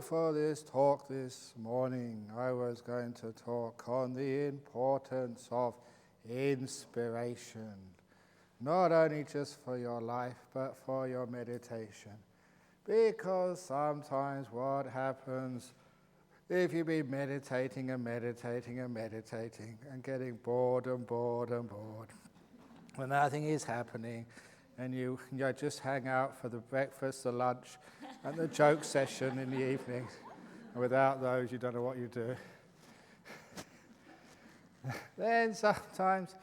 For this talk this morning, I was going to talk on the importance of inspiration, not only just for your life, but for your meditation. Because sometimes what happens, if you've been meditating and meditating and meditating and getting bored and bored and bored, when nothing is happening, and you just hang out for the breakfast, the lunch, and the joke session in the evening. And without those, you don't know what you do. Then sometimes,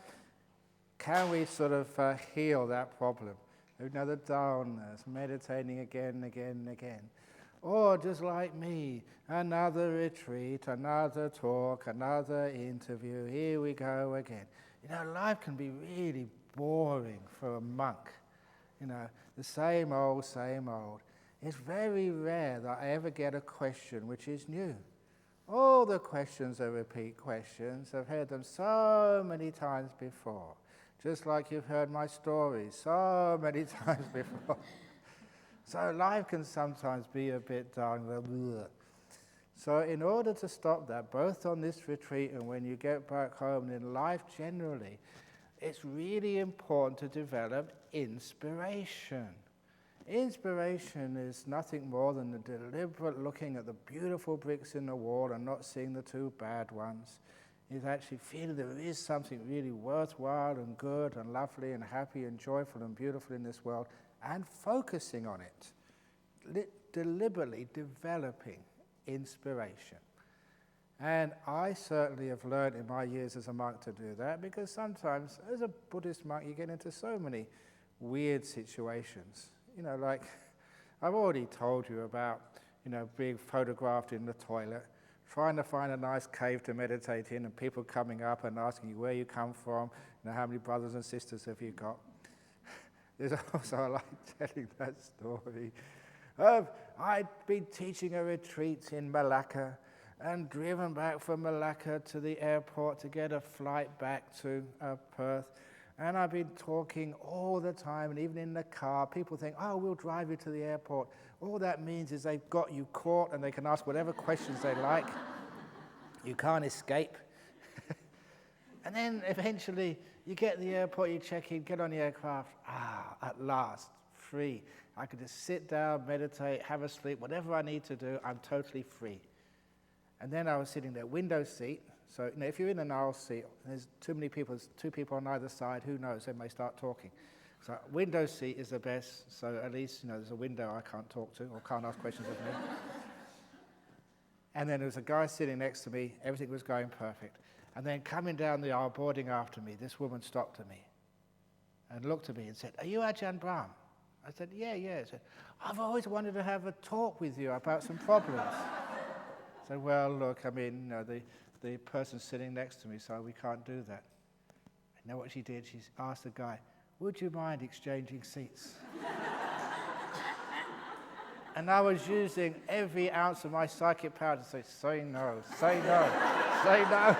can we sort of heal that problem? The dullness, meditating again and again and again. Or just like me, another retreat, another talk, another interview, here we go again. Life can be really boring for a monk. The same old, same old. It's very rare that I ever get a question which is new. All the questions are repeat questions. I've heard them so many times before. Just like you've heard my stories so many times before. So life can sometimes be a bit dull. So in order to stop that, both on this retreat and when you get back home and in life generally, it's really important to develop inspiration. Inspiration is nothing more than the deliberate looking at the beautiful bricks in the wall and not seeing the two bad ones. It's actually feeling there is something really worthwhile and good and lovely and happy and joyful and beautiful in this world and focusing on it. Deliberately developing inspiration. And I certainly have learned in my years as a monk to do that, because sometimes as a Buddhist monk you get into so many weird situations. Like I've already told you about, being photographed in the toilet, trying to find a nice cave to meditate in, and people coming up and asking you where you come from, how many brothers and sisters have you got. There's also, I like telling that story. I'd been teaching a retreat in Malacca, and driven back from Malacca to the airport to get a flight back to Perth. And I've been talking all the time, and even in the car, people think, oh, we'll drive you to the airport. All that means is they've got you caught and they can ask whatever questions they like. You can't escape. And then eventually you get to the airport, you check in, get on the aircraft. At last, free. I can just sit down, meditate, have a sleep, whatever I need to do, I'm totally free. And then I was sitting there, window seat. So if you're in an aisle seat, there's too many people, there's two people on either side, who knows, they may start talking. So window seat is the best, so at least there's a window I can't talk to or can't ask questions of me. And then there was a guy sitting next to me, everything was going perfect. And then coming down the aisle, boarding after me, this woman stopped at me and looked at me and said, are you Ajahn Brahm? I said, yeah. I said, I've always wanted to have a talk with you about some problems. I said, well, look, the person's sitting next to me, so we can't do that. You know what she did? She asked the guy, would you mind exchanging seats? And I was using every ounce of my psychic power to say no, say no, say no.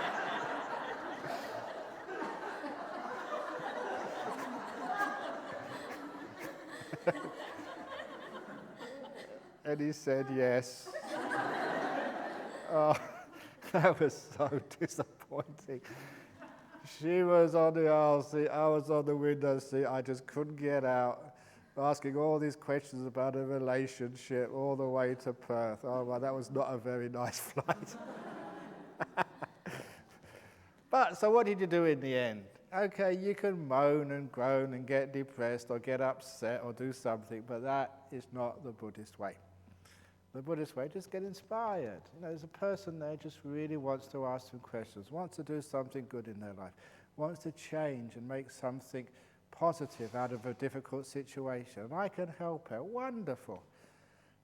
And he said yes. Oh, that was so disappointing. She was on the aisle seat, I was on the window seat, I just couldn't get out, asking all these questions about a relationship all the way to Perth. Oh, well, that was not a very nice flight. But, so what did you do in the end? Okay, you can moan and groan and get depressed or get upset or do something, but that is not the Buddhist way. The Buddhist way, just get inspired. There's a person there just really wants to ask some questions, wants to do something good in their life, wants to change and make something positive out of a difficult situation. And I can help her. Wonderful.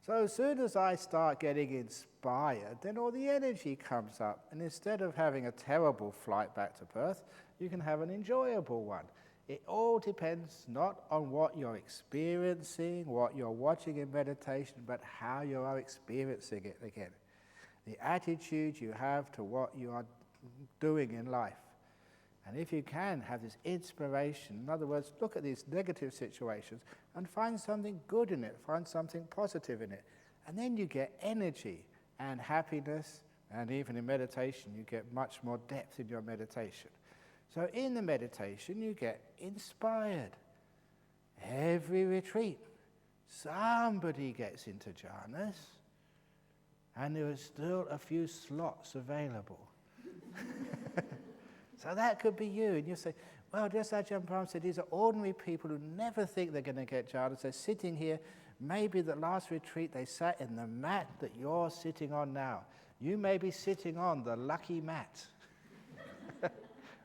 So as soon as I start getting inspired, then all the energy comes up. And instead of having a terrible flight back to Perth, you can have an enjoyable one. It all depends not on what you're experiencing, what you're watching in meditation, but how you are experiencing it again. The attitude you have to what you are doing in life. And if you can have this inspiration, in other words, look at these negative situations and find something good in it, find something positive in it, And then you get energy and happiness, and even in meditation you get much more depth in your meditation. So in the meditation you get inspired. Every retreat, somebody gets into jhanas, and there are still a few slots available. So that could be you, and you say, well, just as Ajahn Brahm said, these are ordinary people who never think they're going to get jhanas. They're sitting here. Maybe the last retreat they sat in the mat that you're sitting on now. You may be sitting on the lucky mat.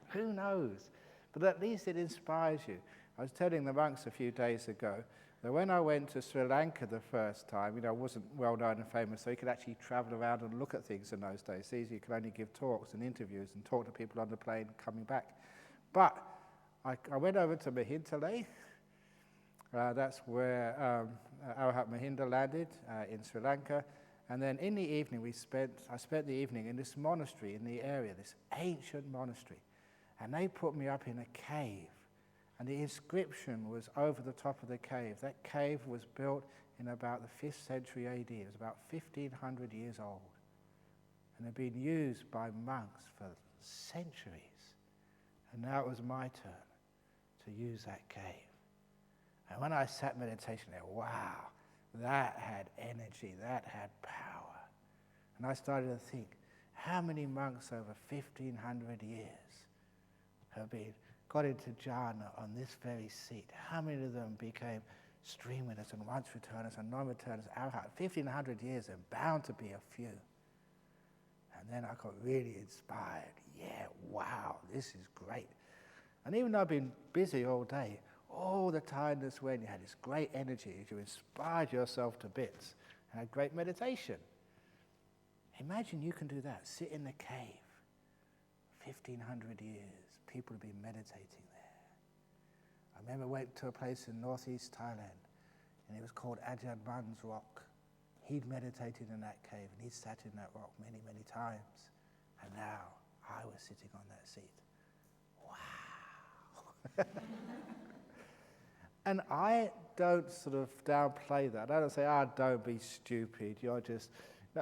Who knows? But at least it inspires you. I was telling the monks a few days ago that when I went to Sri Lanka the first time, I wasn't well known and famous, so you could actually travel around and look at things in those days. It's easy, you could only give talks and interviews and talk to people on the plane coming back. But I went over to Mahintale. That's where Arhat Mahinda landed in Sri Lanka. And then in the evening, I spent the evening in this monastery in the area, this ancient monastery. And they put me up in a cave. And the inscription was over the top of the cave. That cave was built in about the 5th century AD. It was about 1,500 years old. And had been used by monks for centuries. And now it was my turn to use that cave. And when I sat meditation there, wow, that had energy, that had power. And I started to think, how many monks over 1,500 years have got into jhana on this very seat? How many of them became stream-winners and once-returners and non-returners? 1,500 years, there are bound to be a few. And then I got really inspired. Yeah, wow, this is great. And even though I've been busy all day, all the tiredness when you had this great energy, you inspired yourself to bits, and had great meditation. Imagine you can do that, sit in the cave, 1,500 years, people have been meditating there. I remember I went to a place in northeast Thailand, and it was called Ajahn Brahm's rock. He'd meditated in that cave, and he'd sat in that rock many, many times. And now I was sitting on that seat. Wow. And I don't sort of downplay that. I don't say, don't be stupid. You're just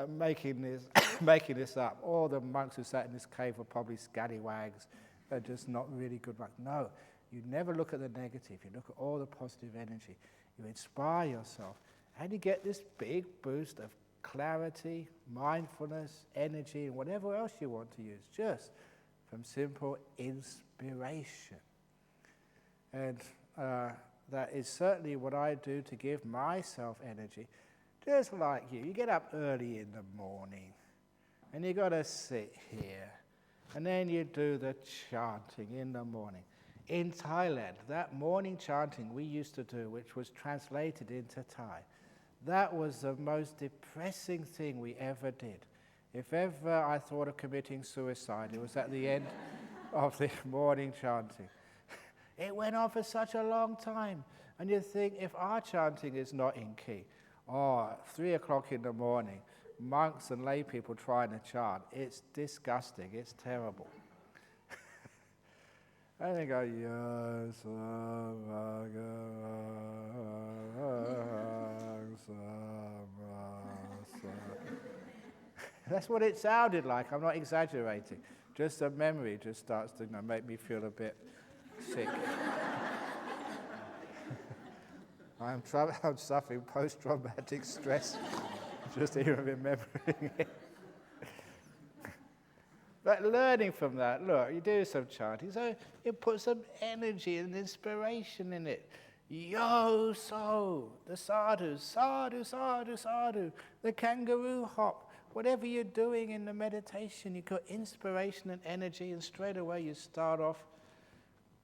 making this up. All the monks who sat in this cave were probably scallywags. They're just not really good monks. No, you never look at the negative. You look at all the positive energy. You inspire yourself, and you get this big boost of clarity, mindfulness, energy, and whatever else you want to use, just from simple inspiration. And that is certainly what I do to give myself energy. Just like you get up early in the morning, and you got to sit here, and then you do the chanting in the morning. In Thailand, that morning chanting we used to do, which was translated into Thai, that was the most depressing thing we ever did. If ever I thought of committing suicide, it was at the end of the morning chanting. It went on for such a long time. And you think, if our chanting is not in key, 3 o'clock in the morning, monks and lay people trying to chant, it's disgusting, it's terrible. And they go, That's what it sounded like, I'm not exaggerating. Just the memory just starts to make me feel a bit sick. I'm suffering post-traumatic stress just even remembering it. But learning from that, look, you do some chanting, so you put some energy and inspiration in it. Yo-so, the sadhu, sadhu, sadhu, sadhu, the kangaroo hop, whatever you're doing in the meditation, you've got inspiration and energy, and straight away you start off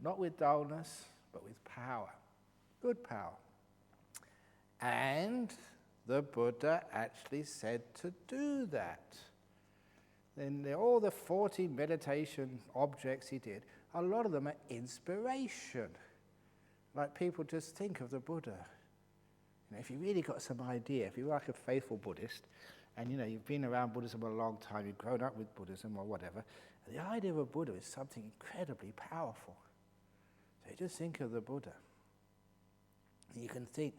not with dullness, but with power, good power. And the Buddha actually said to do that. Then all the 40 meditation objects he did, a lot of them are inspiration. Like people just think of the Buddha. If you really got some idea, if you're like a faithful Buddhist, and you've been around Buddhism a long time, you've grown up with Buddhism or whatever, the idea of a Buddha is something incredibly powerful. So you just think of the Buddha. And you can think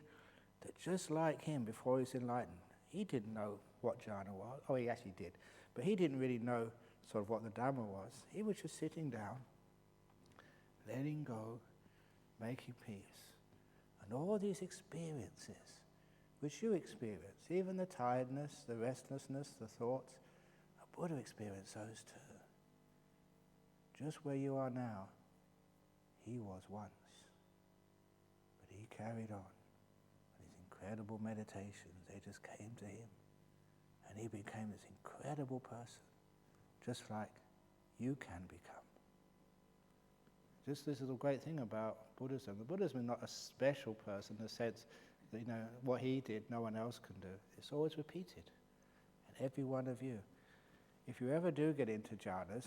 that just like him before he's enlightened, He didn't know what jhana was. Oh, he actually did. But he didn't really know sort of what the Dhamma was. He was just sitting down, letting go, making peace. And all these experiences, which you experience, even the tiredness, the restlessness, the thoughts, a Buddha experienced those too. Just where you are now, he was once. But he carried on. These incredible meditations, they just came to him. And he became this incredible person, just like you can become. This is the great thing about Buddhism. The Buddhism is not a special person in the sense that, what he did, no one else can do. It's always repeated. And every one of you. If you ever do get into jhanas,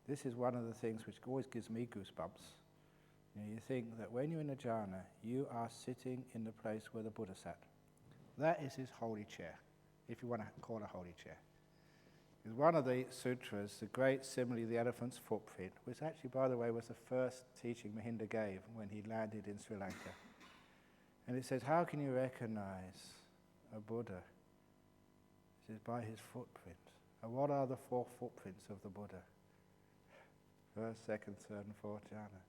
this is one of the things which always gives me goosebumps. You think that when you're in a jhana, you are sitting in the place where the Buddha sat. That is his holy chair, if you want to call it a holy chair. In one of the sutras, the great simile, the elephant's footprint, which actually, by the way, was the first teaching Mahinda gave when he landed in Sri Lanka. And it says, how can you recognize a Buddha? It says, by his footprint. And what are the 4 footprints of the Buddha? First, second, third, and fourth jhana.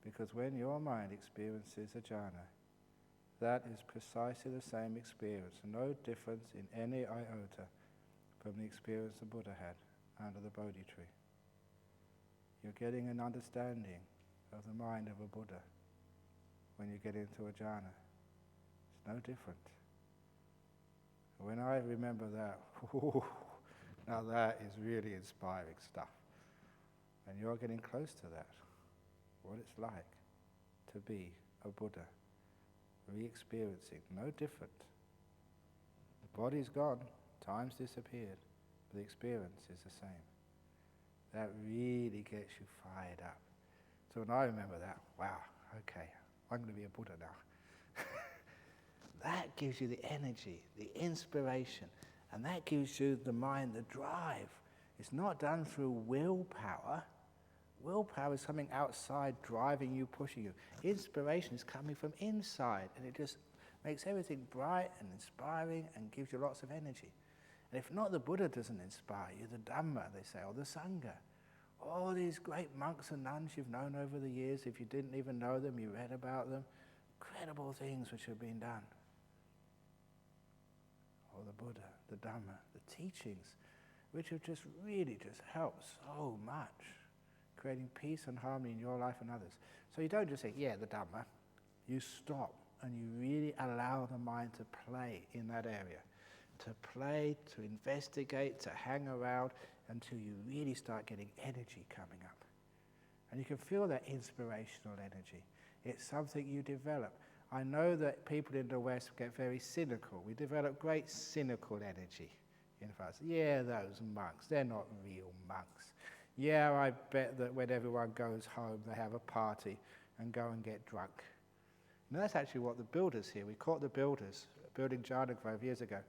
Because when your mind experiences a jhana, that is precisely the same experience, no difference in any iota from the experience the Buddha had under the Bodhi tree. You're getting an understanding of the mind of a Buddha when you get into a jhana. It's no different. When I remember that, now that is really inspiring stuff. And you're getting close to that, what it's like to be a Buddha, re-experiencing, no different. The body's gone, time's disappeared, but the experience is the same. That really gets you fired up. So when I remember that, wow, okay, I'm going to be a Buddha now. That gives you the energy, the inspiration, and that gives you the mind, the drive. It's not done through willpower. Willpower is something outside driving you, pushing you. Inspiration is coming from inside, and it just makes everything bright and inspiring and gives you lots of energy. And if not, the Buddha doesn't inspire you, the Dhamma, they say, or the Sangha. All these great monks and nuns you've known over the years, if you didn't even know them, you read about them, incredible things which have been done. Or the Buddha, the Dhamma, the teachings, which have just really just helped so much, creating peace and harmony in your life and others. So you don't just say, yeah, the Dhamma. You stop and you really allow the mind to play in that area, to play, to investigate, to hang around until you really start getting energy coming up. And you can feel that inspirational energy. It's something you develop. I know that people in the West get very cynical. We develop great cynical energy in us. Yeah, those monks, they're not real monks. Yeah, I bet that when everyone goes home, they have a party and go and get drunk. And that's actually what the builders here, we caught the builders, building Jhana Grove years ago.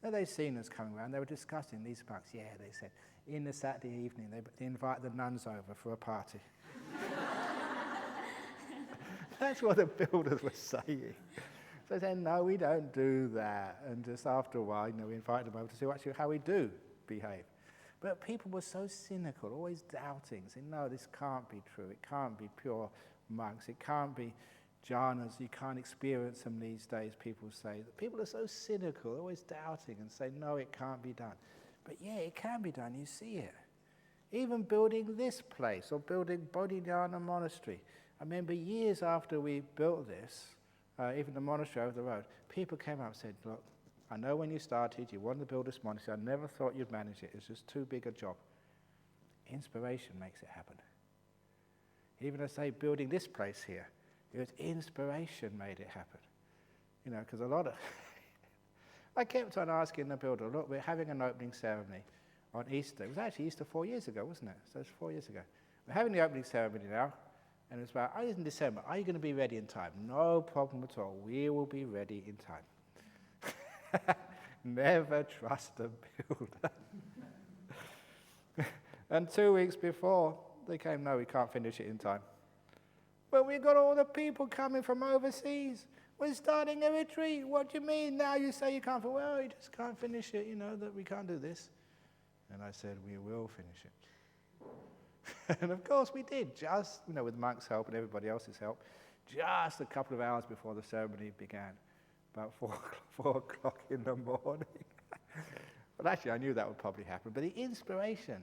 And they'd seen us coming around, they were discussing these monks. Yeah, they said, in the Saturday evening, they invite the nuns over for a party. That's what the builders were saying. So they said, no, we don't do that. And just after a while, we invited them over to see actually how we do behave. But people were so cynical, always doubting, saying, no, this can't be true. It can't be pure monks. It can't be jhanas. You can't experience them these days, people say. People are so cynical, always doubting and say, no, it can't be done. But yeah, it can be done. You see it. Even building this place or building Bodhinyana Monastery. I remember years after we built this, even the monastery over the road, people came up and said, look, I know when you started, you wanted to build this monastery. I never thought you'd manage it. It's just too big a job. Inspiration makes it happen. Even as I say, building this place here, it was inspiration made it happen. Because a lot of... I kept on asking the builder, look, we're having an opening ceremony on Easter. It was actually Easter 4 years ago, wasn't it? So it's 4 years ago. We're having the opening ceremony now, and it's about, it's in December. Are you going to be ready in time? No problem at all. We will be ready in time. Never trust a builder. And 2 weeks before, they came, no, we can't finish it in time. But we got all the people coming from overseas. We're starting a retreat. What do you mean? Now you say you can't. Well, you just can't finish it, that we can't do this. And I said, we will finish it. And of course we did, just, with Monk's help and everybody else's help, just a couple of hours before the ceremony began, about 4 o'clock in the morning. Well, actually, I knew that would probably happen, but the inspiration,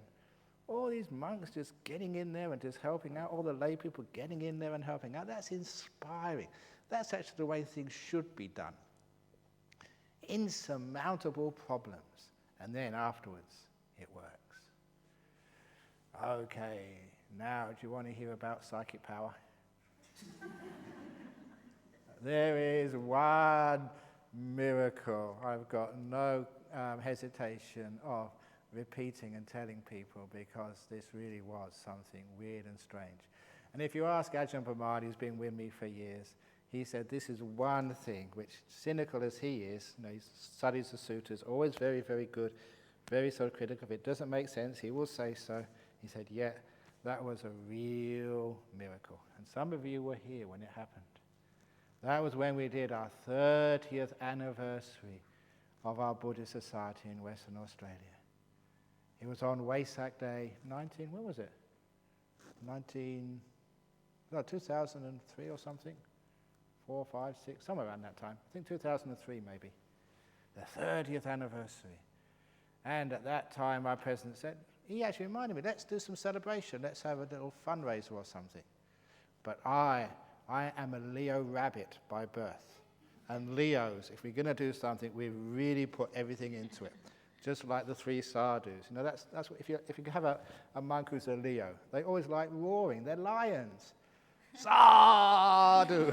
all these monks just getting in there and just helping out, all the lay people getting in there and helping out, that's inspiring. That's actually the way things should be done. Insurmountable problems, and then afterwards, it works. Okay, now do you want to hear about psychic power? There is one miracle I've got no hesitation of repeating and telling people, because this really was something weird and strange. And if you ask Ajahn Brahm, who's been with me for years, he said this is one thing which, cynical as he is, he studies the sutras, always very, very good, very sort of critical. If it doesn't make sense, he will say so. He said, yeah, that was a real miracle. And some of you were here when it happened. That was when we did our 30th anniversary of our Buddhist Society in Western Australia. It was on Wesak Day, when was it? 2003 or something? 4, 5, 6, somewhere around that time. I think 2003 maybe. The 30th anniversary. And at that time, our president said, he actually reminded me, let's do some celebration. Let's have a little fundraiser or something. But I am a Leo rabbit by birth. And Leos, if we're going to do something, we really put everything into it. Just like the 3 sadhus. That's what, if you have a monk who's a Leo, they always like roaring. They're lions. Sadhu!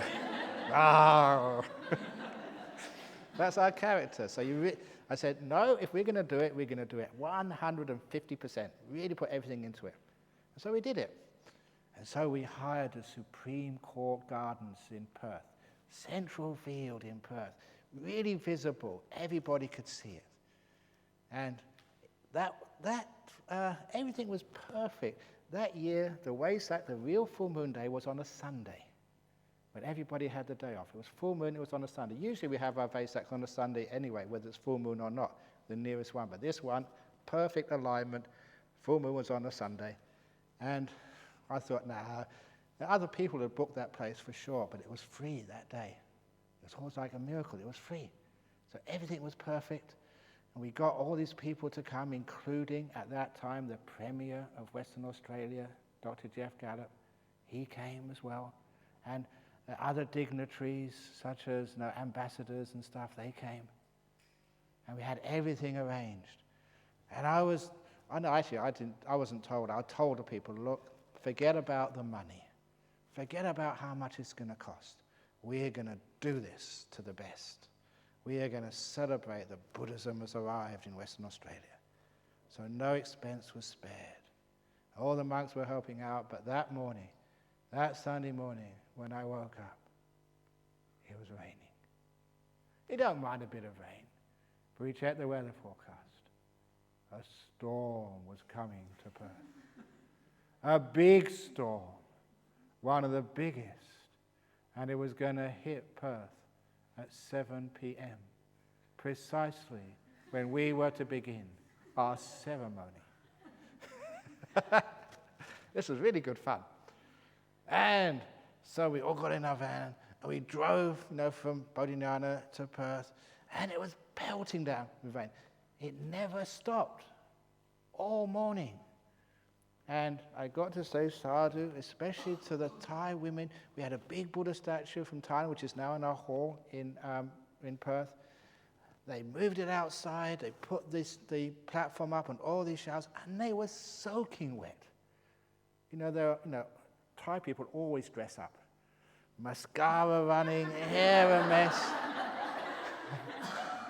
That's our character. So I said, no, if we're going to do it, we're going to do it 150%. Really put everything into it. And so we did it. And so we hired the Supreme Court Gardens in Perth. Central field in Perth. Really visible. Everybody could see it. And everything was perfect. That year, the Wesak, the real full moon day, was on a Sunday. When everybody had the day off. It was full moon, it was on a Sunday. Usually we have our Vesaks on a Sunday anyway, whether it's full moon or not, the nearest one. But this one, perfect alignment, full moon was on a Sunday. And I thought, other people had booked that place for sure, but it was free that day. It was almost like a miracle, it was free. So everything was perfect. And we got all these people to come, including, at that time, the Premier of Western Australia, Dr. Jeff Gallup. He came as well. And other dignitaries, such as ambassadors and stuff, they came. And we had everything arranged. And I wasn't told. I told the people, look, forget about the money. Forget about how much it's going to cost. We're going to do this to the best. We are going to celebrate that Buddhism has arrived in Western Australia. So no expense was spared. All the monks were helping out, but that morning, that Sunday morning, when I woke up, it was raining. You don't mind a bit of rain, but we checked the weather forecast. A storm was coming to Perth. A big storm, one of the biggest, and it was going to hit Perth at 7 p.m., precisely when we were to begin our ceremony. This was really good fun. And so we all got in our van, and we drove from Bodhinyana to Perth, and it was pelting down with rain. It never stopped all morning. And I got to say sadhu, especially to the Thai women. We had a big Buddha statue from Thailand, which is now in our hall in Perth. They moved it outside, they put the platform up on all these showers, and they were soaking wet. Thai people always dress up. Mascara running, hair a mess,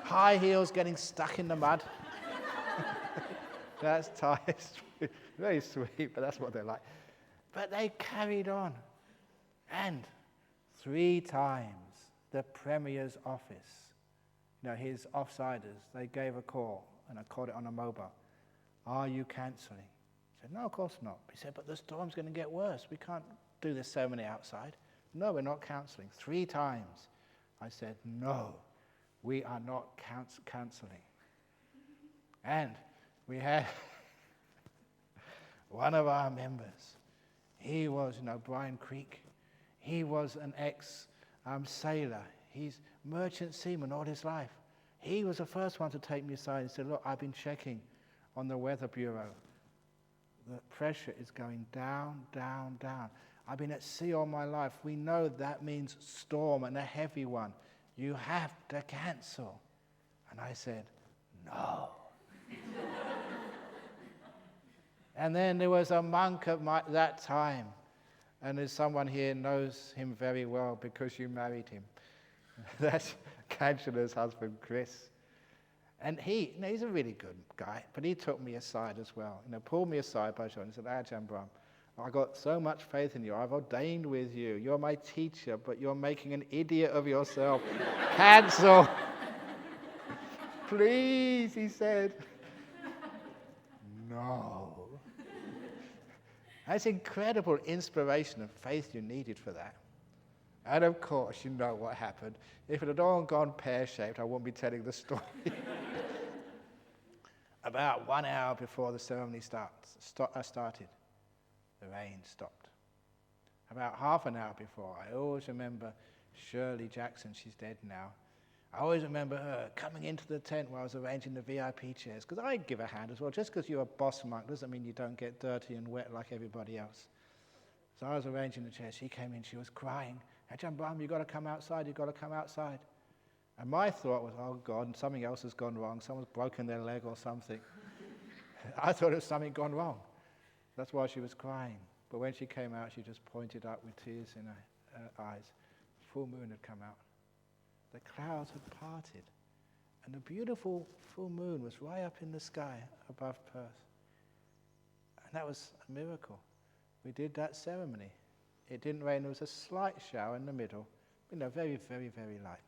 high heels getting stuck in the mud. That's Thai. Very sweet, but that's what they're like. But they carried on. And 3 times the Premier's office, his offsiders, they gave a call, and I called it on a mobile. Are you cancelling? I said, no, of course not. He said, but the storm's going to get worse. We can't do this ceremony outside. No, we're not cancelling. 3 times. I said, no, we are not cancelling. And we had one of our members. He was, Brian Creek. He was an ex-sailor. He's merchant seaman all his life. He was the first one to take me aside and said, look, I've been checking on the Weather Bureau. The pressure is going down, down, down. I've been at sea all my life. We know that means storm, and a heavy one. You have to cancel. And I said, no. And then there was a monk at that time, and there's someone here knows him very well because you married him. That's Angela's husband, Chris. And he's a really good guy, but he took me aside as well. Pulled me aside by shoulder and said, Ajahn Brahm, I've got so much faith in you. I've ordained with you. You're my teacher, but you're making an idiot of yourself. Cancel. Please, he said. No. That's incredible inspiration and faith you needed for that. And of course, you know what happened. If it had all gone pear-shaped, I wouldn't be telling the story. About 1 hour before the ceremony started, the rain stopped. About half an hour before, I always remember Shirley Jackson, she's dead now. I always remember her coming into the tent while I was arranging the VIP chairs, because I'd give a hand as well. Just because you're a boss monk doesn't mean you don't get dirty and wet like everybody else. So I was arranging the chairs. She came in, she was crying. Ajahn Brahm, you've got to come outside, you've got to come outside. And my thought was, oh God, something else has gone wrong. Someone's broken their leg or something. I thought it was something gone wrong. That's why she was crying. But when she came out, she just pointed up with tears in her eyes. The full moon had come out. The clouds had parted. And the beautiful full moon was right up in the sky above Perth. And that was a miracle. We did that ceremony. It didn't rain. There was a slight shower in the middle. Very, very, very light.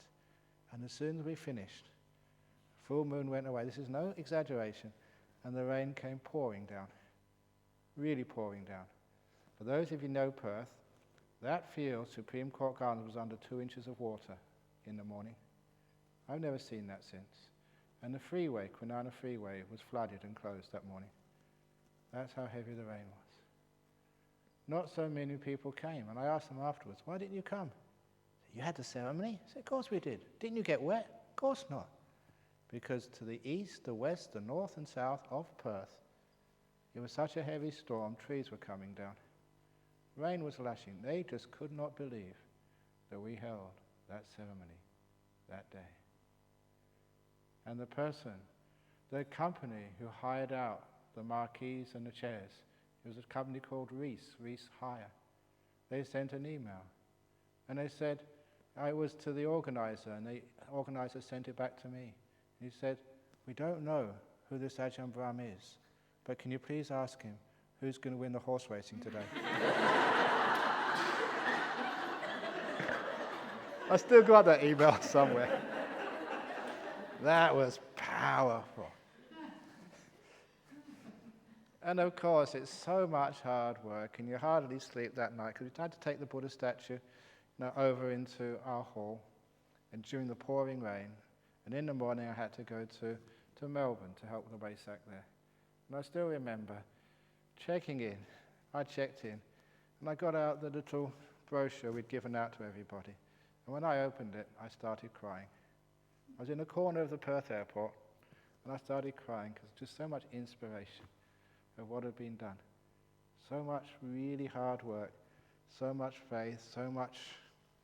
And as soon as we finished, full moon went away. This is no exaggeration. And the rain came pouring down. Really pouring down. For those of you who know Perth, that field, Supreme Court Gardens, was under 2 inches of water in the morning. I've never seen that since. And the freeway, Kwinana Freeway, was flooded and closed that morning. That's how heavy the rain was. Not so many people came. And I asked them afterwards, why didn't you come? You had the ceremony? I said, of course we did. Didn't you get wet? Of course not. Because to the east, the west, the north and south of Perth, it was such a heavy storm, trees were coming down. Rain was lashing. They just could not believe that we held that ceremony that day. And the company who hired out the marquees and the chairs, it was a company called Reese Hire. They sent an email. And they said, I was to the organizer, and the organizer sent it back to me. And he said, we don't know who this Ajahn Brahm is, but can you please ask him who's going to win the horse racing today? I still got that email somewhere. That was powerful. And of course, it's so much hard work, and you hardly sleep that night, because we had to take the Buddha statue over into our hall, and during the pouring rain, and in the morning I had to go to Melbourne to help the Wesak there. And I still remember checking in. I checked in, and I got out the little brochure we'd given out to everybody. And when I opened it, I started crying. I was in a corner of the Perth airport, and I started crying because just so much inspiration of what had been done. So much really hard work, so much faith, so much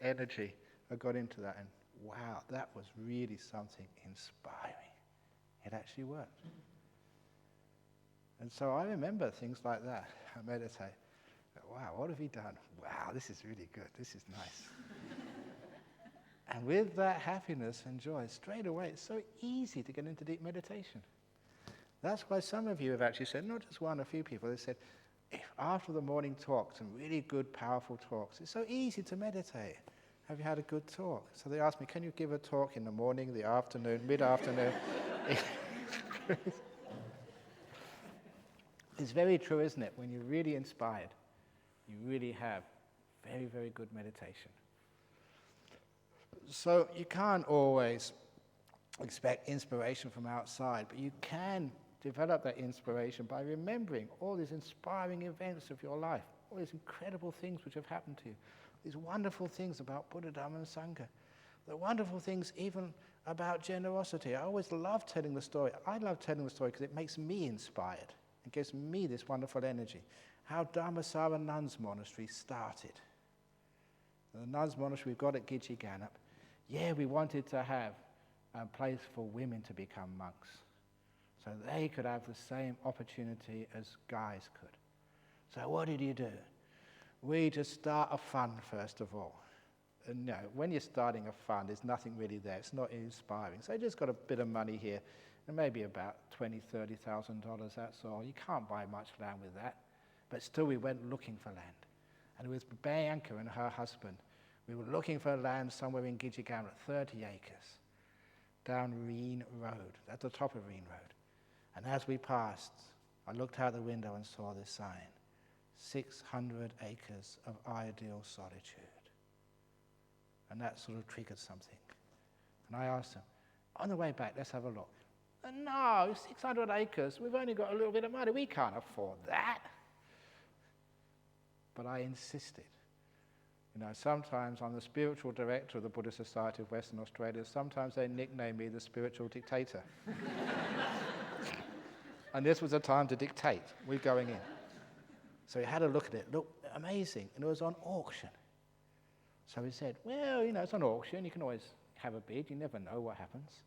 energy I got into that. And wow, that was really something inspiring. It actually worked. And so I remember things like that. I meditate. Wow, what have he done? Wow, this is really good. This is nice. And with that happiness and joy, straight away, it's so easy to get into deep meditation. That's why some of you have actually said, not just one, a few people, they said, if after the morning talks, some really good, powerful talks, it's so easy to meditate. Have you had a good talk? So they asked me, can you give a talk in the morning, the afternoon, mid-afternoon? It's very true, isn't it? When you're really inspired, you really have very, very good meditation. So you can't always expect inspiration from outside, but you can develop that inspiration by remembering all these inspiring events of your life, all these incredible things which have happened to you, these wonderful things about Buddha, Dhamma and Sangha, the wonderful things even about generosity. I always love telling the story. I love telling the story because it makes me inspired. It gives me this wonderful energy. How Dhammasara Nuns Monastery started. The Nuns Monastery we've got at Gidgee-Gannup, we wanted to have a place for women to become monks, so they could have the same opportunity as guys could. So what did you do? We just start a fund first of all. And when you're starting a fund, there's nothing really there. It's not inspiring. So you just got a bit of money here, and maybe about $20,000, $30,000, that's all. You can't buy much land with that. But still we went looking for land. And it was Bianca and her husband. We were looking for land somewhere in Gidgee-Gannup, 30 acres, down Reen Road, at the top of Reen Road. And as we passed, I looked out the window and saw this sign, 600 acres of ideal solitude. And that sort of triggered something. And I asked them, on the way back, let's have a look. No, 600 acres, we've only got a little bit of money, we can't afford that. But I insisted. Sometimes I'm the spiritual director of the Buddhist Society of Western Australia. Sometimes they nickname me the spiritual dictator. And this was a time to dictate. We're going in. So we had a look at it. Look, amazing. And it was on auction. So we said, well, it's on auction. You can always have a bid. You never know what happens.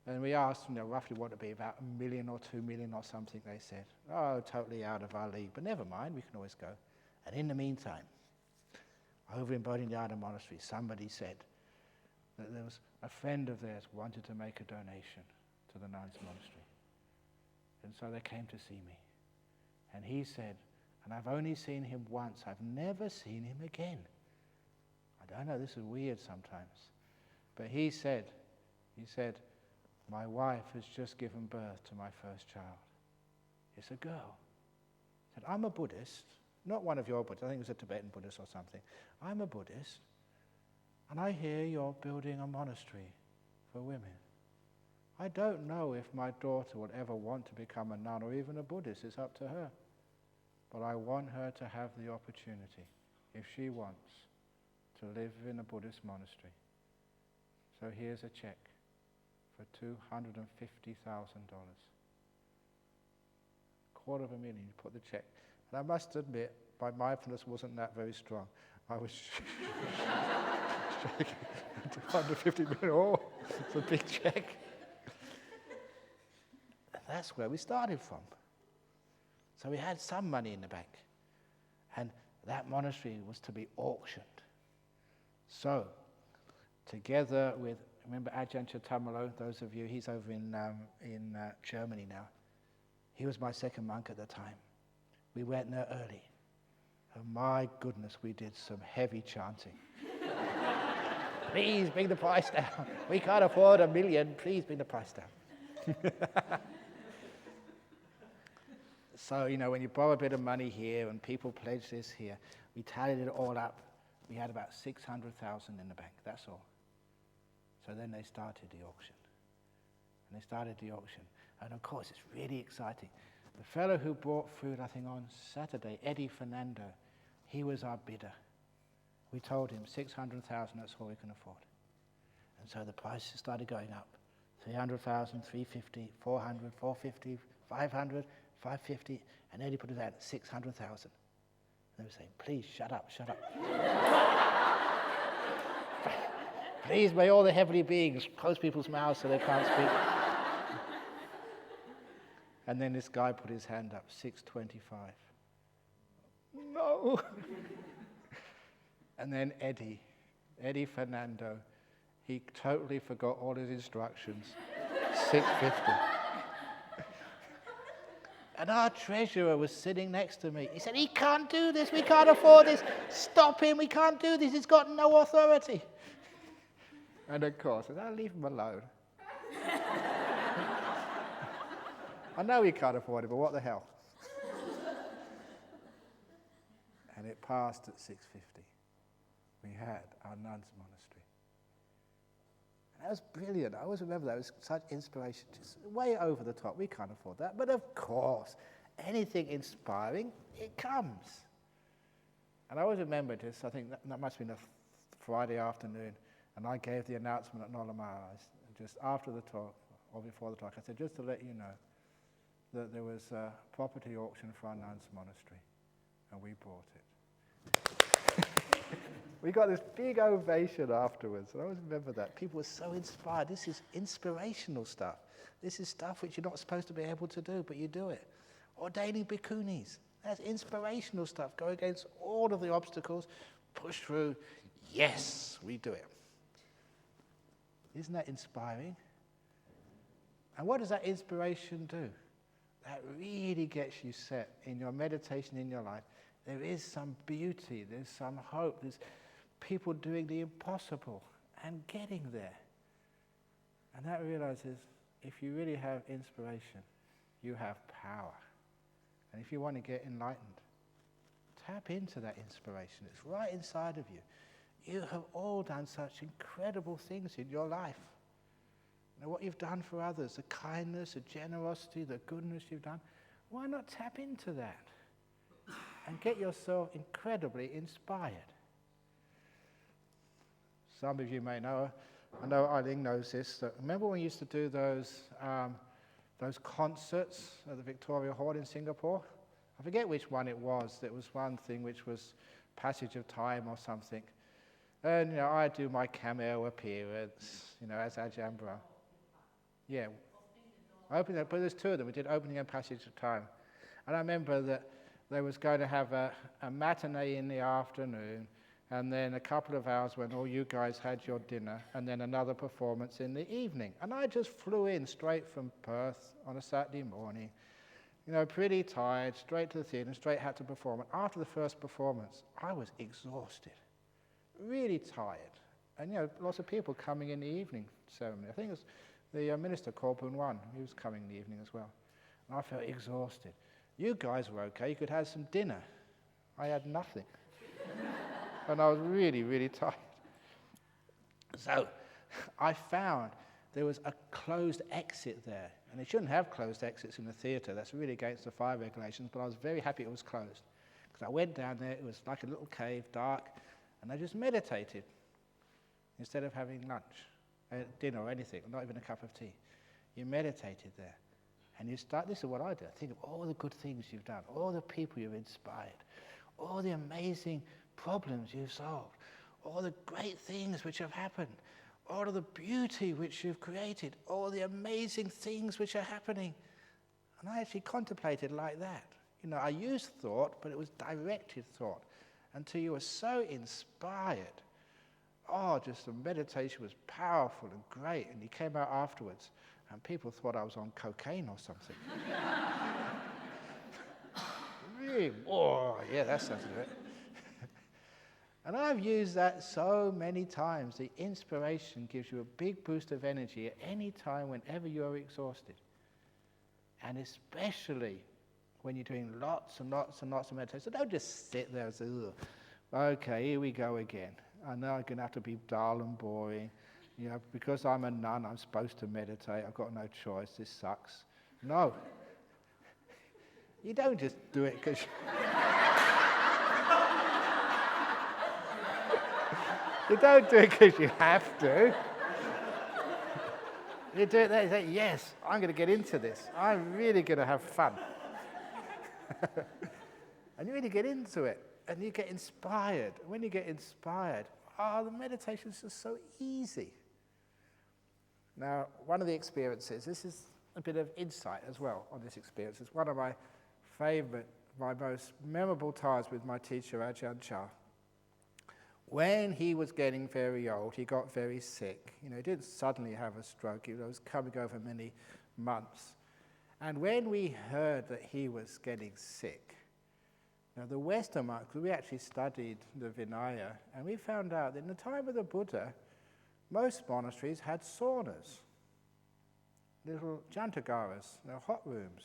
And we asked, roughly what it would be, about $1 million or $2 million or something. They said, oh, totally out of our league. But never mind, we can always go. And in the meantime, over in Bodhinyana Monastery, somebody said that there was a friend of theirs wanted to make a donation to the nuns' monastery. And so they came to see me. And he said, and I've only seen him once, I've never seen him again. I don't know, this is weird sometimes. But he said, my wife has just given birth to my first child. It's a girl. He said, I'm a Buddhist. Not one of your Buddhists, I think it was a Tibetan Buddhist or something. I'm a Buddhist, and I hear you're building a monastery for women. I don't know if my daughter would ever want to become a nun or even a Buddhist, it's up to her. But I want her to have the opportunity, if she wants, to live in a Buddhist monastery. So here's a check for $250,000. $250,000, you put the check. And I must admit, my mindfulness wasn't that very strong. I was shaking. 250 million, oh, it's a big check. And that's where we started from. So we had some money in the bank. And that monastery was to be auctioned. So, together with, remember Ajahn Chatamalo, those of you, he's over in Germany now. He was my second monk at the time. We went there early. And my goodness, we did some heavy chanting. Please bring the price down. We can't afford $1 million. Please bring the price down. So, when you borrow a bit of money here and people pledge this here, we tallied it all up. We had about 600,000 in the bank, that's all. So then they started the auction. And of course, it's really exciting. The fellow who brought food, I think on Saturday, Eddie Fernando, he was our bidder. We told him 600,000, that's all we can afford. And so the prices started going up. 300,000, 350, 400, 450, 500, 550, and Eddie put it out at 600,000. And they were saying, please, shut up. Please, may all the heavenly beings close people's mouths so they can't speak. And then this guy put his hand up, 625. No. And then Eddie Fernando, he totally forgot all his instructions, 650. And our treasurer was sitting next to me. He said, he can't do this, we can't afford this, stop him, we can't do this, he's got no authority. And of course, I said, I'll leave him alone. I know he can't afford it, but what the hell? And it passed at 650. We had our nuns' monastery. That was brilliant. I always remember that. It was such inspiration. Just way over the top. We can't afford that. But of course, anything inspiring, it comes. And I always remember this. I think that must have been a Friday afternoon. And I gave the announcement at Nolamara. Just after the talk, or before the talk, I said, just to let you know that there was a property auction for our nuns' monastery. And we bought it. We got this big ovation afterwards, and I always remember that. People were so inspired. This is inspirational stuff. This is stuff which you're not supposed to be able to do, but you do it. Ordaining bhikkhunis. That's inspirational stuff. Go against all of the obstacles, push through. Yes, we do it. Isn't that inspiring? And what does that inspiration do? That really gets you set in your meditation, in your life. There is some beauty, there's some hope, there's people doing the impossible and getting there. And that realizes if you really have inspiration, you have power. And if you want to get enlightened, tap into that inspiration. It's right inside of you. You have all done such incredible things in your life. You know, what you've done for others, the kindness, the generosity, the goodness you've done, why not tap into that and get yourself incredibly inspired? Some of you may know, I know Eileen knows this, that remember when we used to do those concerts at the Victoria Hall in Singapore? I forget which one it was. There was one thing which was Passage of Time or something. And, you know, I do my cameo appearance, you know, as Ajahn Brahm. Yeah. But there's two of them. We did Opening and Passage of Time. And I remember that they was going to have a matinee in the afternoon, and then a couple of hours when all you guys had your dinner, and then another performance in the evening. And I just flew in straight from Perth on a Saturday morning, you know, pretty tired, straight to the theatre, straight had to perform. And after the first performance, I was exhausted, really tired. And, you know, lots of people coming in the evening ceremony. I think it was the minister, Corbin One, he was coming in the evening as well. And I felt exhausted. You guys were okay, you could have some dinner. I had nothing. And I was really, really tired. So I found there was a closed exit there. And they shouldn't have closed exits in the theatre. That's really against the fire regulations, but I was very happy it was closed. Because I went down there, it was like a little cave, dark, and I just meditated instead of having lunch, dinner or anything, not even a cup of tea. You meditated there. And you start, this is what I do, I think of all the good things you've done, all the people you've inspired, all the amazing problems you've solved, all the great things which have happened, all of the beauty which you've created, all the amazing things which are happening. And I actually contemplated like that. You know, I used thought, but it was directed thought, until you were so inspired. Oh, just the meditation was powerful and great, and you came out afterwards, and people thought I was on cocaine or something. Really? Oh, yeah, that sounds good. And I've used that so many times. The inspiration gives you a big boost of energy at any time, whenever you're exhausted. And especially when you're doing lots and lots and lots of meditation. So don't just sit there and say, okay, here we go again. I know I'm going to have to be dull and boring. You know, because I'm a nun, I'm supposed to meditate. I've got no choice. This sucks. No. You don't just do it because... You don't do it because you have to. You do it there, you say, yes, I'm going to get into this. I'm really going to have fun. And you really get into it, and you get inspired. When you get inspired, the meditation is just so easy. Now, one of the experiences, this is a bit of insight as well on this experience. It's one of my favorite, my most memorable times with my teacher, Ajahn Chah. When he was getting very old, he got very sick. You know, he didn't suddenly have a stroke. It was coming over many months. And when we heard that he was getting sick, now the Western monks, we actually studied the Vinaya, and we found out that in the time of the Buddha, most monasteries had saunas, little jantagaras, hot rooms,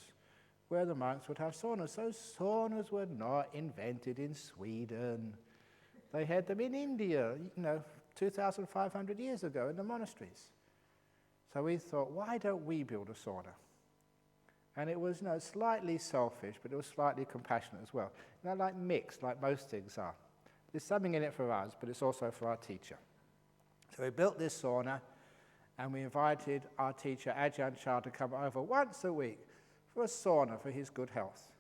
where the monks would have saunas. Those saunas were not invented in Sweden. They had them in India, 2,500 years ago in the monasteries. So we thought, why don't we build a sauna? And it was, slightly selfish, but it was slightly compassionate as well. Like mixed, like most things are. There's something in it for us, but it's also for our teacher. So we built this sauna, and we invited our teacher, Ajahn Brahm, to come over once a week for a sauna for his good health.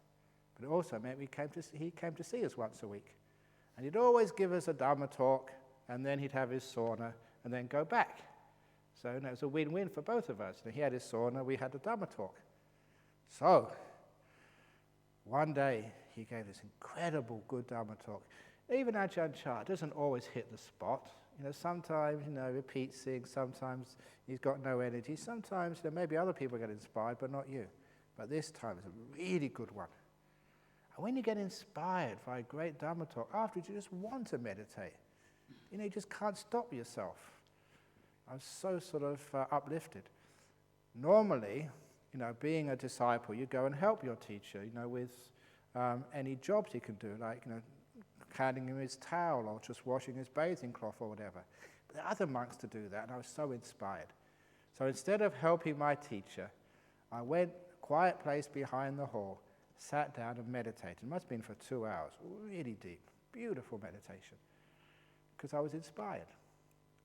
But it also meant he came to see us once a week. And he'd always give us a Dharma talk, and then he'd have his sauna, and then go back. So it was a win-win for both of us. He had his sauna, we had the Dharma talk. So, one day, he gave this incredible good Dharma talk. Even Ajahn Brahm doesn't always hit the spot. Sometimes, repeats things, sometimes he's got no energy, sometimes maybe other people get inspired, but not you. But this time, it's a really good one. And when you get inspired by a great Dharma talk, afterwards you just want to meditate. You just can't stop yourself. I was so sort of uplifted. Normally, being a disciple, you go and help your teacher, with any jobs he can do, like, handing him his towel or just washing his bathing cloth or whatever. But there are other monks to do that, and I was so inspired. So instead of helping my teacher, I went a quiet place behind the hall, sat down and meditated. It must have been for 2 hours, really deep, beautiful meditation, because I was inspired.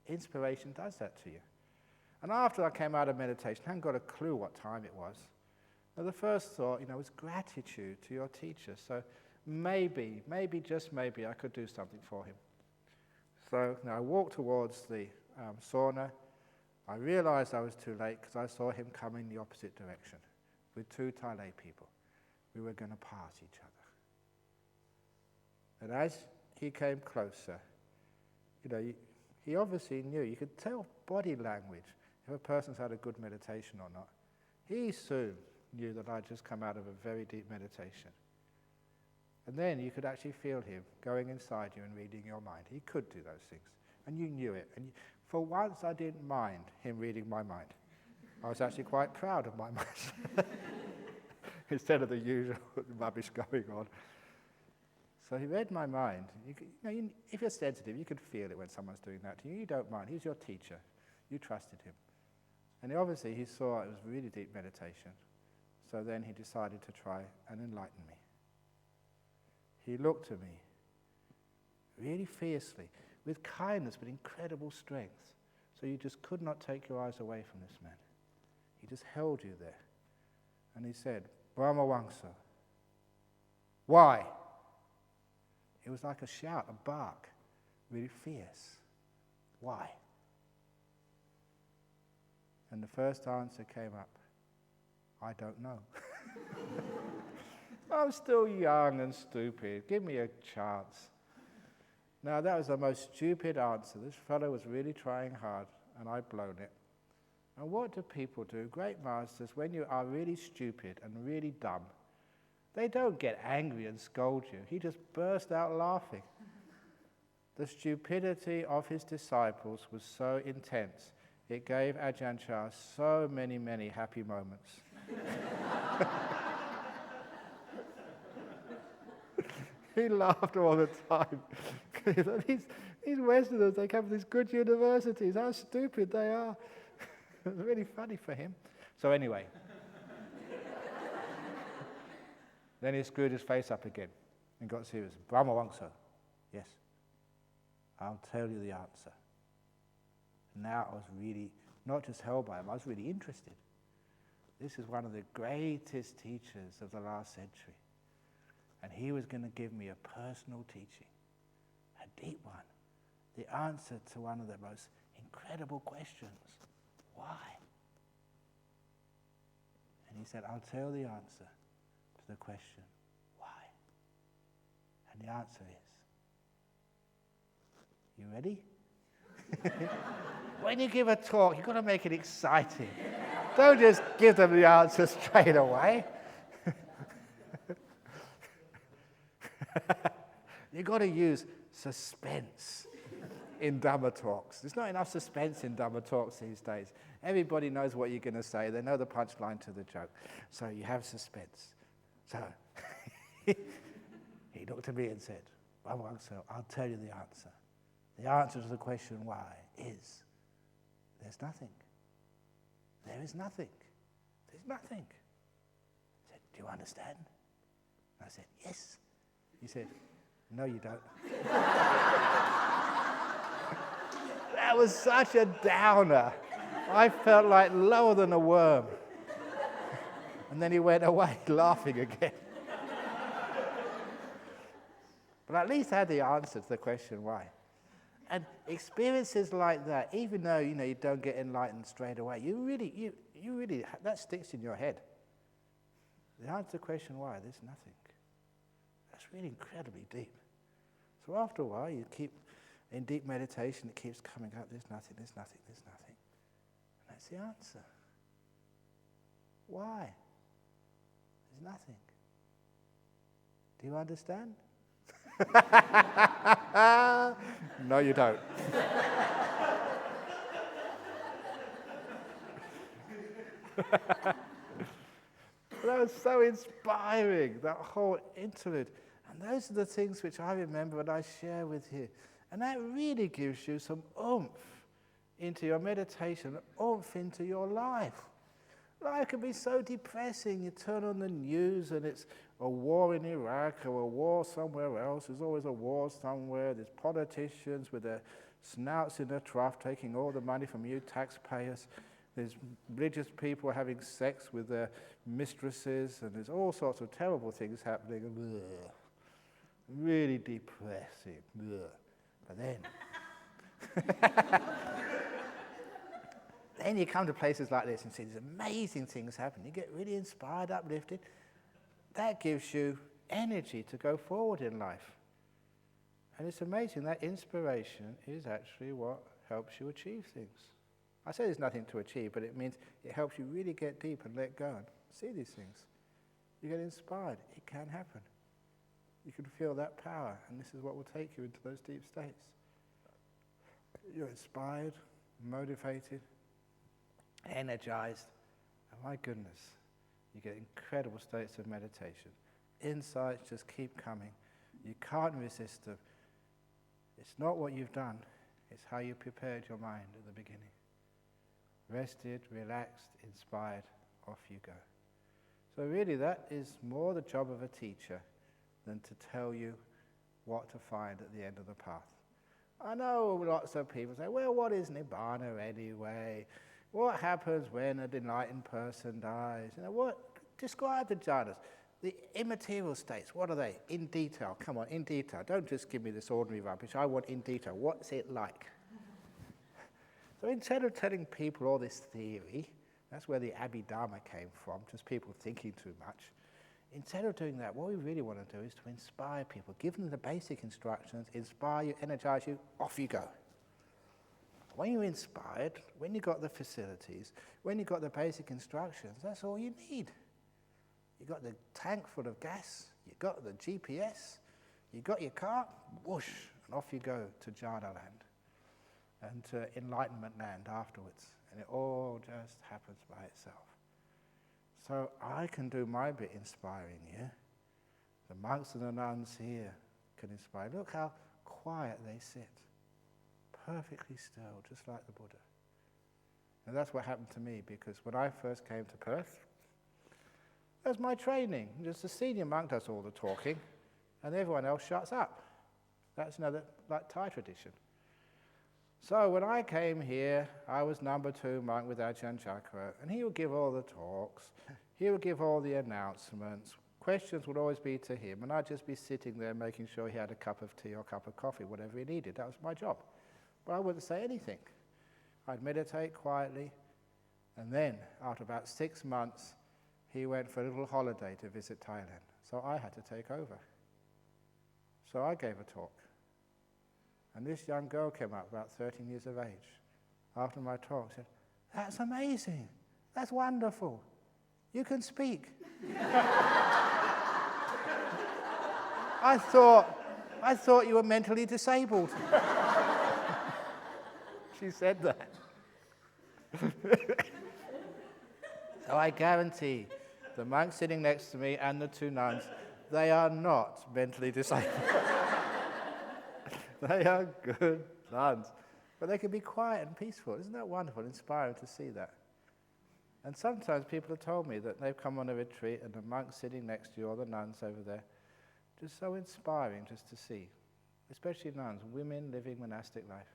Inspiration does that to you. And after I came out of meditation, I hadn't got a clue what time it was. Now, the first thought, was gratitude to your teacher. So maybe, just maybe, I could do something for him. So I walked towards the sauna. I realized I was too late because I saw him coming the opposite direction with 2 Thai lay people. We were going to pass each other. And as he came closer, he obviously knew. You could tell body language if a person's had a good meditation or not. He soon knew that I'd just come out of a very deep meditation. And then you could actually feel him going inside you and reading your mind. He could do those things. And you knew it. And for once, I didn't mind him reading my mind. I was actually quite proud of my mind. Instead of the usual rubbish going on. So he read my mind. If you're sensitive, you could feel it when someone's doing that to you. You don't mind. He's your teacher. You trusted him. And obviously he saw it was really deep meditation. So then he decided to try and enlighten me. He looked at me really fiercely, with kindness but incredible strength. So you just could not take your eyes away from this man. He just held you there. And he said, Brahma Wangsa. Why? It was like a shout, a bark, really fierce. Why? And the first answer came up, I don't know. I'm still young and stupid. Give me a chance. Now, that was the most stupid answer. This fellow was really trying hard, and I'd blown it. And what do people do? Great masters, when you are really stupid and really dumb, they don't get angry and scold you. He just burst out laughing. The stupidity of his disciples was so intense, it gave Ajahn Brahm so many, many happy moments. He laughed all the time. These Westerners, they come from these good universities, how stupid they are. It was really funny for him. So anyway, then he screwed his face up again and got serious. Brahma Wangsa. Yes, I'll tell you the answer. Now I was really, not just held by him, I was really interested. This is one of the greatest teachers of the last century. And he was going to give me a personal teaching, a deep one, the answer to one of the most incredible questions. Why? And he said, I'll tell the answer to the question, why? And the answer is, you ready? When you give a talk, you've got to make it exciting. Don't just give them the answer straight away. You've got to use suspense in Dhamma talks. There's not enough suspense in Dhamma talks these days. Everybody knows what you're going to say. They know the punchline to the joke. So you have suspense. So he looked at me and said, I'll tell you the answer. The answer to the question why is there's nothing. There is nothing. There's nothing. He said, do you understand? I said, yes. He said, no, you don't. That was such a downer. I felt like lower than a worm. And then he went away laughing again. But at least I had the answer to the question why. And experiences like that, even though you don't get enlightened straight away, you really that sticks in your head. The answer to the question why, there's nothing. That's really incredibly deep. So after a while, you keep in deep meditation, it keeps coming up, there's nothing, there's nothing, there's nothing. And that's the answer. Why? There's nothing. Do you understand? No, you don't. That was so inspiring, that whole interlude. And those are the things which I remember and I share with you. And that really gives you some oomph into your meditation, oomph into your life. Life can be so depressing. You turn on the news and it's a war in Iraq or a war somewhere else. There's always a war somewhere. There's politicians with their snouts in their trough taking all the money from you taxpayers. There's religious people having sex with their mistresses, and there's all sorts of terrible things happening. Ugh. Really depressing. Ugh. But then you come to places like this and see these amazing things happen. You get really inspired, uplifted. That gives you energy to go forward in life. And it's amazing that inspiration is actually what helps you achieve things. I say there's nothing to achieve, but it means it helps you really get deep and let go and see these things. You get inspired. It can happen. You can feel that power, and this is what will take you into those deep states. You're inspired, motivated, energized, and my goodness, you get incredible states of meditation. Insights just keep coming. You can't resist them. It's not what you've done, it's how you prepared your mind at the beginning. Rested, relaxed, inspired, off you go. So really that is more the job of a teacher than to tell you what to find at the end of the path. I know lots of people say, well, what is Nibbana anyway? What happens when an enlightened person dies? Describe the jhanas. The immaterial states, what are they? In detail. Come on, in detail. Don't just give me this ordinary rubbish. I want in detail. What's it like? So instead of telling people all this theory, that's where the Abhidharma came from, just people thinking too much. Instead of doing that, what we really want to do is to inspire people, give them the basic instructions, inspire you, energize you, off you go. When you're inspired, when you've got the facilities, when you've got the basic instructions, that's all you need. You've got the tank full of gas, you've got the GPS, you've got your car, whoosh, and off you go to Jhana land and to enlightenment land afterwards. And it all just happens by itself. So I can do my bit inspiring you. The monks and the nuns here can inspire. Look how quiet they sit. Perfectly still, just like the Buddha. And that's what happened to me, because when I first came to Perth, that was my training. Just the senior monk does all the talking, and everyone else shuts up. That's another Thai tradition. So when I came here, I was number 2 monk with Ajahn Chakra, and he would give all the talks, he would give all the announcements, questions would always be to him, and I'd just be sitting there making sure he had a cup of tea or a cup of coffee, whatever he needed. That was my job. But I wouldn't say anything. I'd meditate quietly, and then, after about 6 months, he went for a little holiday to visit Thailand. So I had to take over. So I gave a talk. And this young girl came up, about 13 years of age, after my talk, said, "That's amazing. That's wonderful. You can speak." I thought you were mentally disabled. She said that. So I guarantee the monk sitting next to me and the 2 nuns, they are not mentally disabled. They are good nuns. But they can be quiet and peaceful. Isn't that wonderful, inspiring to see that? And sometimes people have told me that they've come on a retreat and the monks sitting next to you or the nuns over there, just so inspiring just to see, especially nuns, women living monastic life.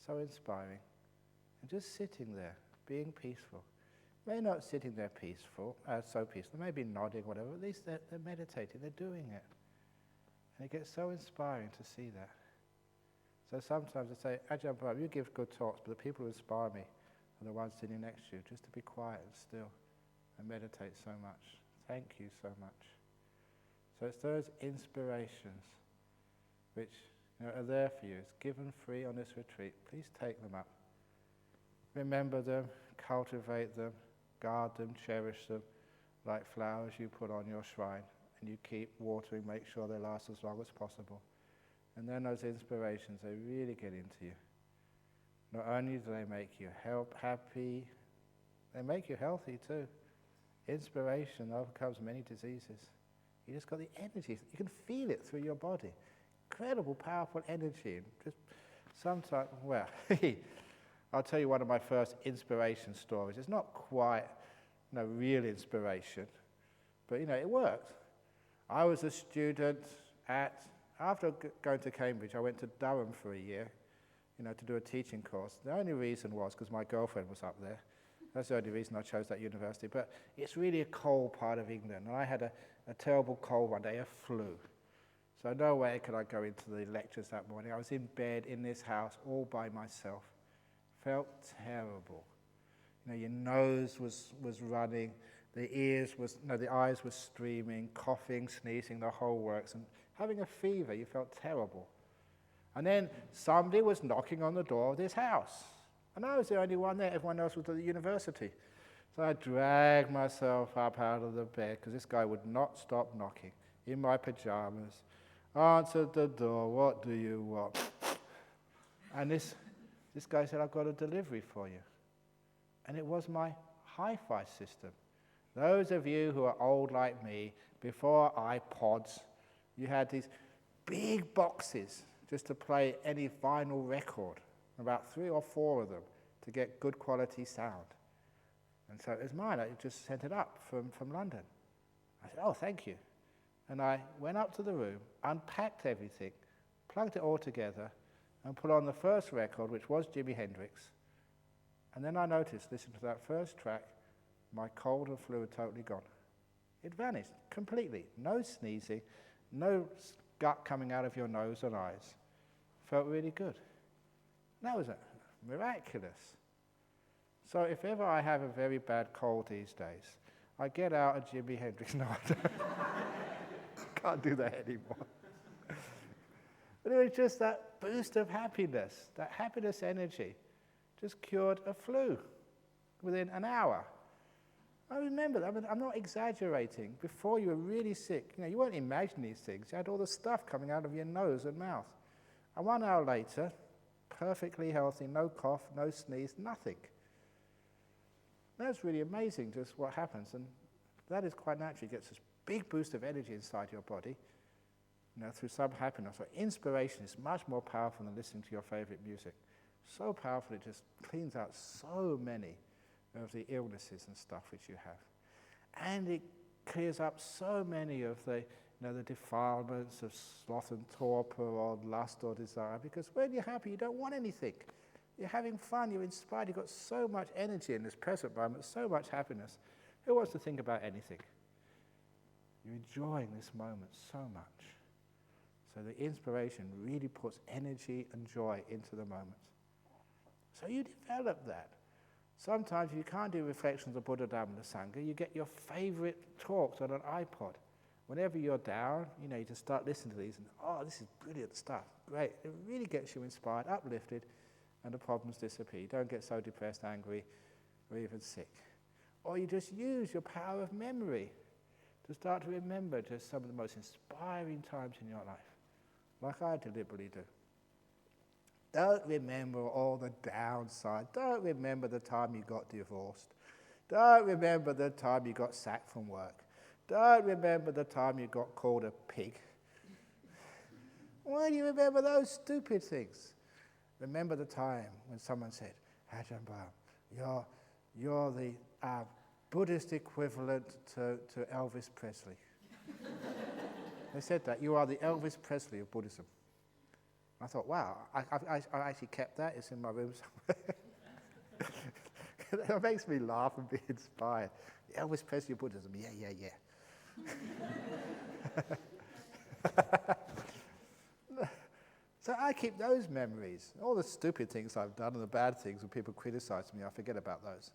So inspiring. And just sitting there, being peaceful. They're not sitting there so peaceful. They may be nodding, whatever. At least they're meditating. They're doing it. And it gets so inspiring to see that. So sometimes I say, Ajahn Brahm, you give good talks, but the people who inspire me are the ones sitting next to you, just to be quiet and still and meditate so much. Thank you so much. So it's those inspirations which are there for you. It's given free on this retreat. Please take them up. Remember them, cultivate them, guard them, cherish them, like flowers you put on your shrine, and you keep watering, make sure they last as long as possible. And then those inspirations, they really get into you. Not only do they make you happy, they make you healthy too. Inspiration overcomes many diseases. You just got the energy. You can feel it through your body. Incredible, powerful energy. Just sometimes, well, I'll tell you one of my first inspiration stories. It's not quite real inspiration, but it worked. I was a student after going to Cambridge, I went to Durham for a year, to do a teaching course. The only reason was because my girlfriend was up there. That's the only reason I chose that university. But it's really a cold part of England, and I had a terrible cold one day, a flu. So no way could I go into the lectures that morning. I was in bed in this house all by myself. Felt terrible. Your nose was running, the eyes were streaming, coughing, sneezing, the whole works, and having a fever. You felt terrible. And then somebody was knocking on the door of this house. And I was the only one there. Everyone else was at the university. So I dragged myself up out of the bed, because this guy would not stop knocking, in my pajamas. Answered the door, what do you want? And this guy said, I've got a delivery for you. And it was my hi-fi system. Those of you who are old like me, before iPods, you had these big boxes just to play any vinyl record, about 3 or 4 of them, to get good quality sound. And so it was mine. I just sent it up from London. I said, oh, thank you. And I went up to the room, unpacked everything, plugged it all together, and put on the first record, which was Jimi Hendrix. And then I noticed, listening to that first track, my cold and flu had totally gone. It vanished completely. No sneezing, no gut coming out of your nose and eyes. Felt really good. That was miraculous. So if ever I have a very bad cold these days, I get out a Jimi Hendrix. No, I don't. Can't do that anymore. But it was just that boost of happiness, that happiness energy, just cured a flu within an hour. I remember that. I'm not exaggerating. Before you were really sick, you weren't imagining these things. You had all the stuff coming out of your nose and mouth. And 1 hour later, perfectly healthy, no cough, no sneeze, nothing. That's really amazing, just what happens. And that is quite natural. It gets this big boost of energy inside your body, through some happiness. So inspiration is much more powerful than listening to your favorite music. So powerful, it just cleans out so many of the illnesses and stuff which you have. And it clears up so many of the defilements of sloth and torpor or lust or desire, because when you're happy, you don't want anything. You're having fun, you're inspired, you've got so much energy in this present moment, so much happiness. Who wants to think about anything? You're enjoying this moment so much. So the inspiration really puts energy and joy into the moment. So you develop that. Sometimes if you can't do reflections of Buddha, Dhamma, and the Sangha, you get your favorite talks on an iPod. Whenever you're down, you just start listening to these and, oh, this is brilliant stuff. Great. It really gets you inspired, uplifted, and the problems disappear. You don't get so depressed, angry, or even sick. Or you just use your power of memory to start to remember just some of the most inspiring times in your life, like I deliberately do. Don't remember all the downside. Don't remember the time you got divorced. Don't remember the time you got sacked from work. Don't remember the time you got called a pig. Why do you remember those stupid things? Remember the time when someone said, Ajahn Brahm, You're the Buddhist equivalent to Elvis Presley. They said that. You are the Elvis Presley of Buddhism. I thought, wow, I actually kept that. It's in my room somewhere. It makes me laugh and be inspired. The Elvis Presley of Buddhism, yeah. So I keep those memories. All the stupid things I've done and the bad things when people criticize me, I forget about those.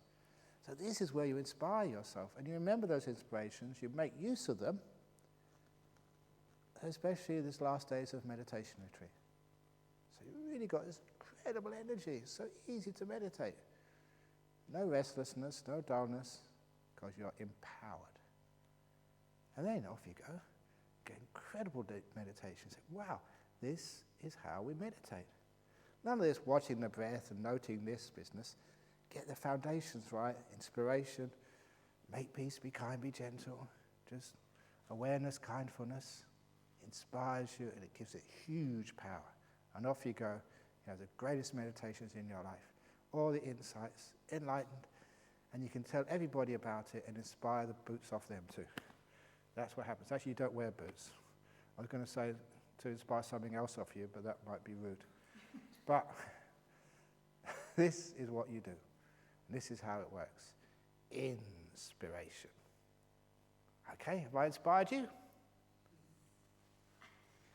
So this is where you inspire yourself. And you remember those inspirations, you make use of them, especially this last days of meditation retreat. So you really got this incredible energy. It's so easy to meditate. No restlessness, no dullness, because you're empowered. And then off you go. Get incredible deep meditation. Say, wow, this is how we meditate. None of this watching the breath and noting this business. Get the foundations right. Inspiration, make peace, be kind, be gentle. Just awareness, kindfulness inspires you and it gives it huge power. And off you go. You have the greatest meditations in your life. All the insights, enlightened, and you can tell everybody about it and inspire the boots off them too. That's what happens. Actually, you don't wear boots. I was going to say to inspire something else off you, but that might be rude. But this is what you do. This is how it works. Inspiration. Okay, have I inspired you?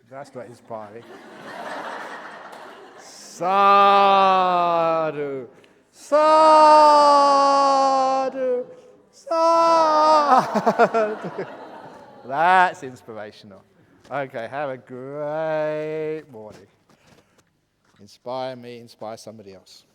That's not inspiring. Sadhu, sadhu, sadhu. That's inspirational. Okay, have a great morning. Inspire me, inspire somebody else.